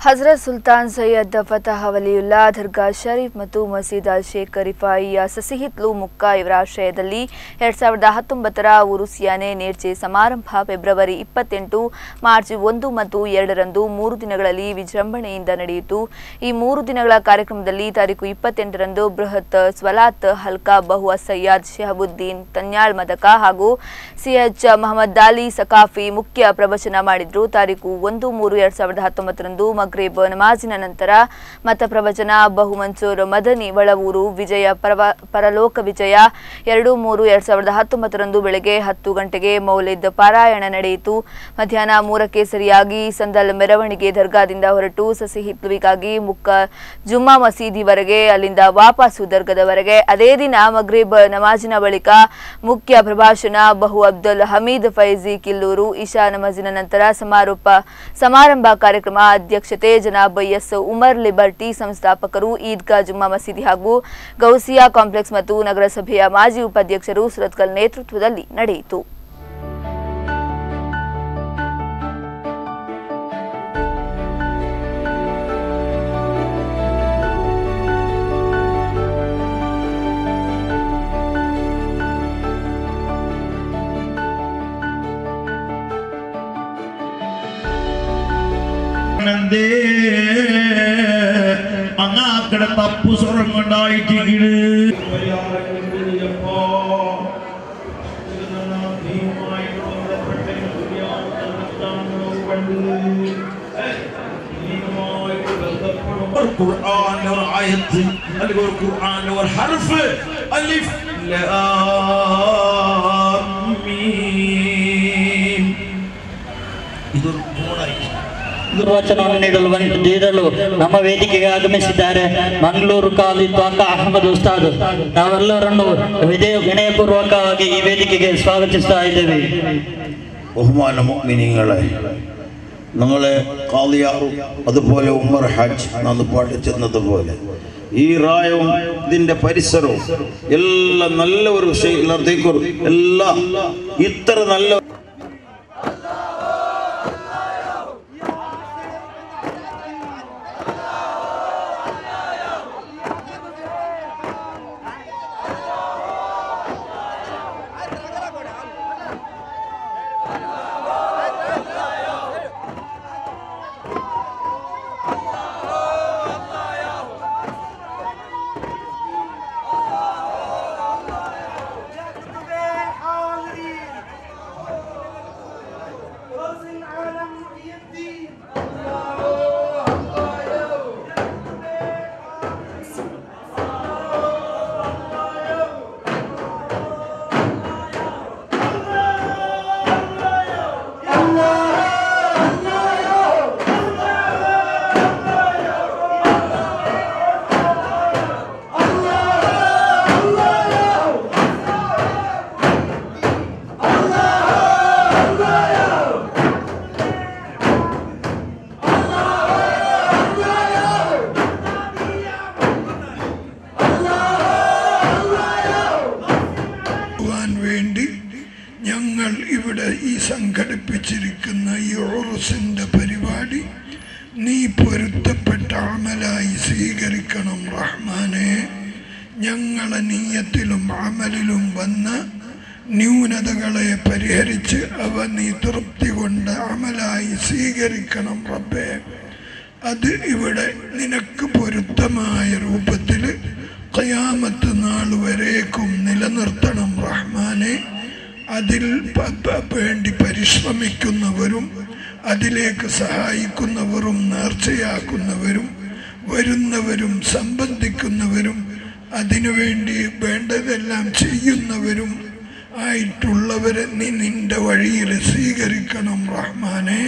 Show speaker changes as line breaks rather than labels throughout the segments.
ಹಜರತ್ ಸುಲ್ತಾನ್ ಸೈಯದ್ ಫತಃ ವಲಿಯುಲ್ಲಾ ದರ್ಗಾ ಶರೀಫ್ ಮತ್ತು ಮಸೀದ್ ಶೇಖ್ ರಿಫಾಯಿಯ ಸಸಿಹಿತ್ಲು ಮುಕ್ಕಾ ಇವರ ಆಶ್ರಯದಲ್ಲಿ 2019ರ ಉರುಸಿಯಾನೆ ನೇರ್ಚೆ ಸಮಾರಂಭ ಫೆಬ್ರವರಿ 28, ಮಾರ್ಚ್ 1 ಮತ್ತು 2 ರಂದು 3 ದಿನಗಳಲ್ಲಿ ವಿಜೃಂಭಣೆಯಿಂದ ನಡೆಯಿತು. ಈ 3 ದಿನಗಳ ಕಾರ್ಯಕ್ರಮದಲ್ಲಿ ತಾರೀಖು 28 ರಂದು ಬೃಹತ್ ಸ್ವಲಾತ್ ಹಲ್ಕಾ ಬಹು ಸಯ್ಯದ್ ಶಹಬುದ್ದೀನ್ ತನ್ಯಾಳ್ ಮದಕ ಹಾಗೂ ಸಿಎಚ್ ಮೊಹಮ್ಮದ್ ಅಲಿ ಸಕಾಫಿ ಮುಖ್ಯ ಪ್ರವಚನ ಮಾಡಿದ್ರು. ತಾರೀಖು 1-3-2019 ರಂದು ಮಗ್ರಿಬ್ ನಮಾಜಿನ ನಂತರ ಮತ ಪ್ರವಚನ ಬಹು ಮನ್ಸೂರ್ ಮದನಿ ವಳವೂರು ವಿಜಯ ಪರಲೋಕ ವಿಜಯ 2-3-2019 ರಂದು ಬೆಳಗ್ಗೆ 10 ಗಂಟೆಗೆ ಮೌಲಿದ್ ಪಾರಾಯಣ ನಡೆಯಿತು. ಮಧ್ಯಾಹ್ನ 3ಕ್ಕೆ ಸರಿಯಾಗಿ ಸಂದಲ್ ಮೆರವಣಿಗೆ ದರ್ಗಾದಿಂದ ಹೊರಟು ಸಸಿಹಿತ್ಲುವಿಗಾಗಿ ಮುಕ್ಕ ಜುಮ್ಮಾ ಮಸೀದಿವರೆಗೆ, ಅಲ್ಲಿಂದ ವಾಪಸ್ಸು ದರ್ಗಾದವರೆಗೆ. ಅದೇ ದಿನ ಮಗ್ರಿಬ್ ನಮಾಜಿನ ಬಳಿಕ ಮುಖ್ಯ ಪ್ರಭಾಷಣ ಬಹು ಅಬ್ದುಲ್ ಹಮೀದ್ ಫೈಜಿ ಕಿಲ್ಲೂರು. ಇಶಾ ನಮಾಜಿನ ನಂತರ ಸಮಾರಂಭ ಕಾರ್ಯಕ್ರಮ ಅಧ್ಯಕ್ಷತೆ ಜನಾಬ್ ಎಸ್ ಉಮರ್ ಲಿಬರ್ಟಿ, ಸಂಸ್ಥಾಪಕರು ಈದ್ಗಾ ಜುಮ್ಮಾ ಮಸೀದಿ ಹಾಗೂ ಗೌಸಿಯಾ ಕಾಂಪ್ಲೆಕ್ಸ್ ಮತ್ತು ನಗರಸಭೆಯ ಮಾಜಿ ಉಪಾಧ್ಯಕ್ಷರು ಸುರತ್ಕಲ್ ನೇತೃತ್ವದಲ್ಲಿ ನಡೆಯಿತು.
അങ്ങാക്കടെ തപ്പു സ്വർണ്ണുണ്ടായിട്ട് ഖുർആൻ ഒരു ആയത്ത് അല്ലെങ്കിൽ ഒരു ഖുർആൻ ഒരു ഹർഫ് അലിഫ് ലാം മീം ഇതൊരു കോഡായിട്ട്
ನಿರ್ವಚನವನ್ನು ನೀಡಲು ನಮ್ಮ ವೇದಿಕೆಗೆ ಆಗಮಿಸಿದ್ದಾರೆ ಮಂಗಳೂರು ಕಾಲಿ ತ್ವಾಕ ಅಹಮದ್ ಉಸ್ತಾದ್. ನಾವೆಲ್ಲರನ್ನು ವಿನಯಪೂರ್ವಕವಾಗಿ ಈ ವೇದಿಕೆಗೆ ಸ್ವಾಗತಿಸ್ತಾ ಇದ್ದೇವೆ.
ബഹുമാന മുഅ്മിനീങ്ങളെ, നമ്മളെ ഖാദിയാറും അതുപോലെ ഉമർ ഹജ്ജ് നാം പഠിച്ചതുപോലെ ഈ റായവും ഇതിന്റെ പരിസരവും എല്ലാം നല്ല ഒരു വിഷയം എല്ലാം ഇത്ര നല്ല സംഘടിപ്പിച്ചിരിക്കുന്ന ഈ ഉറുസിന്റെ പരിപാടി നീ പൊരുത്തപ്പെട്ട അമലായി സ്വീകരിക്കണം റഹ്മാനെ. ഞങ്ങളെ നീയത്തിലും അമലിലും വന്ന ന്യൂനതകളെ പരിഹരിച്ച് അവ നീ തൃപ്തി കൊണ്ട് അമലായി സ്വീകരിക്കണം റബ്ബേ. അത് ഇവിടെ നിനക്ക് പൊരുത്തമായ രൂപത്തിൽ ഖിയാമത്ത് നാൾ വരേക്കും നിലനിർത്തണം റഹ്മാനെ. അതിൽ വേണ്ടി പരിശ്രമിക്കുന്നവരും അതിലേക്ക് സഹായിക്കുന്നവരും നേർച്ചയാക്കുന്നവരും വരുന്നവരും സംബന്ധിക്കുന്നവരും അതിനുവേണ്ടി വേണ്ടതെല്ലാം ചെയ്യുന്നവരും ആയിട്ടുള്ളവരെ നീ നിന്റെ വഴിയിൽ സ്വീകരിക്കണം റഹ്മാനെ.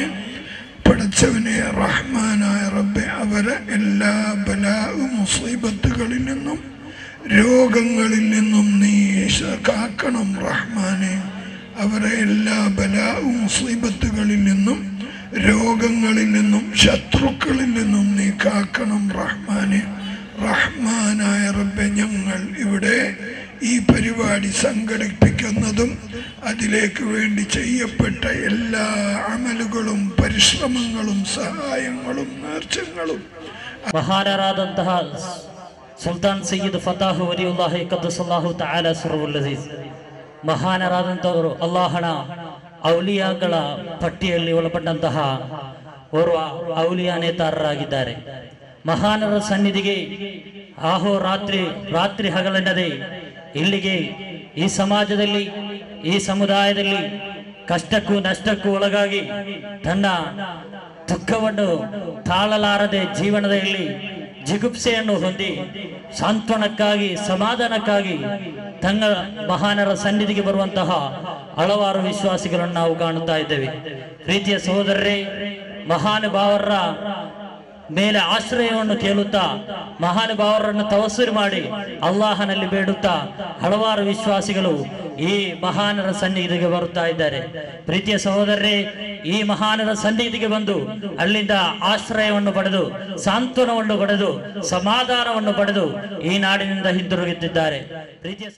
പടച്ചവനെ റഹ്മാനായ റബ്ബെ, അവരെ എല്ലാ ബലാ മുസീബത്തുകളിൽ നിന്നും രോഗങ്ങളിൽ നിന്നും നീ കാക്കണം റഹ്മാനെ. അവരെ എല്ലാ ബലാ മുസീബത്തുകളിൽ നിന്നും രോഗങ്ങളിൽ നിന്നും ശത്രുക്കളിൽ നിന്നും നീ കാക്കണം റഹ്മാനെ. റഹ്മാനായ റബ്ബെ, ഞങ്ങൾ ഇവിടെ ഈ പരിപാടി സംഘടിപ്പിക്കുന്നതും അതിലേക്ക് വേണ്ടി ചെയ്യപ്പെട്ട എല്ലാ അമലുകളും പരിശ്രമങ്ങളും സഹായങ്ങളും നേർച്ചകളും
മഹാനരാದಂತಹ ಸುಲ್ತಾನ್ ಸಯ್ಯದ್ ಫತಾಹ್ ವಲಿಯುಲ್ಲಾಹಿ ಕದ್ದಸಲ್ಲಾಹು ತಆಲಾ ಸಿರ್ರುಲ್ ಅಜೀಜ್ ಮಹಾನರಾದಂತವರು ಅಲ್ಲಾಹನ ಔಲಿಯಾಗಳ ಪಟ್ಟಿಯಲ್ಲಿ ಒಳಪಟ್ಟಂತಹ ಓರ್ವ ಔಲಿಯಾ ನೇತಾರರಾಗಿದ್ದಾರೆ. ಮಹಾನರ ಸನ್ನಿಧಿಗೆ ರಾತ್ರಿ ಹಗಲೆನ್ನದೆ ಇಲ್ಲಿಗೆ ಈ ಸಮಾಜದಲ್ಲಿ ಈ ಸಮುದಾಯದಲ್ಲಿ ಕಷ್ಟಕ್ಕೂ ನಷ್ಟಕ್ಕೂ ಒಳಗಾಗಿ ತನ್ನ ದುಃಖವನ್ನು ತಾಳಲಾರದೆ ಜೀವನದಲ್ಲಿ ಜಿಗುಪ್ಸೆಯನ್ನು ಹೊಂದಿ ಸಾಂತ್ವನಕ್ಕಾಗಿ ಸಮಾಧಾನಕ್ಕಾಗಿ ತಂಗ ಮಹಾನರ ಸನ್ನಿಧಿಗೆ ಬರುವಂತಹ ಹಲವಾರು ವಿಶ್ವಾಸಿಗಳನ್ನು ನಾವು ಕಾಣುತ್ತಾ ಇದ್ದೇವೆ. ಪ್ರೀತಿಯ ಸಹೋದರರೇ, ಮಹಾನುಭಾವರ ಮೇಲೆ ಆಶ್ರಯವನ್ನು ಕೇಳುತ್ತಾ ಮಹಾನುಭಾವರನ್ನು ತವಸ್ಸುರು ಮಾಡಿ ಅಲ್ಲಾಹನಲ್ಲಿ ಬೇಡುತ್ತಾ ಹಲವಾರು ವಿಶ್ವಾಸಿಗಳು ಈ ಮಹಾನರ ಸನ್ನಿಧಿಗೆ ಬರುತ್ತಾ ಇದ್ದಾರೆ. ಪ್ರೀತಿಯ ಸಹೋದರರೇ, ಈ ಮಹಾನರ ಸನ್ನಿಧಿಗೆ ಬಂದು ಅಲ್ಲಿಂದ ಆಶ್ರಯವನ್ನು ಪಡೆದು ಸಾಂತ್ವನವನ್ನು ಪಡೆದು ಸಮಾಧಾನವನ್ನು ಪಡೆದು ಈ ನಾಡಿನಿಂದ ಹಿಂದಿರುಗುತ್ತಿದ್ದಾರೆ. ಪ್ರೀತಿಯ